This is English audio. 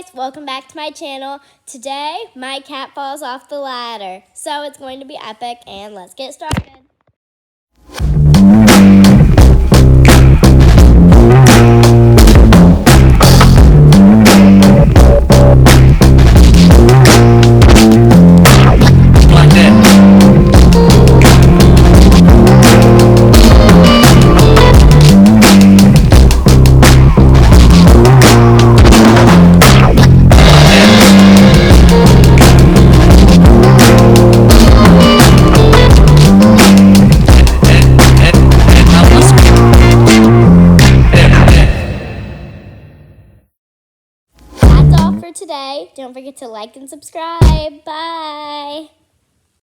guys, welcome back to my channel. Today, my cat falls off the ladder, so it's going to be epic, and let's get started. That's all for today. Don't forget to like and subscribe. Bye.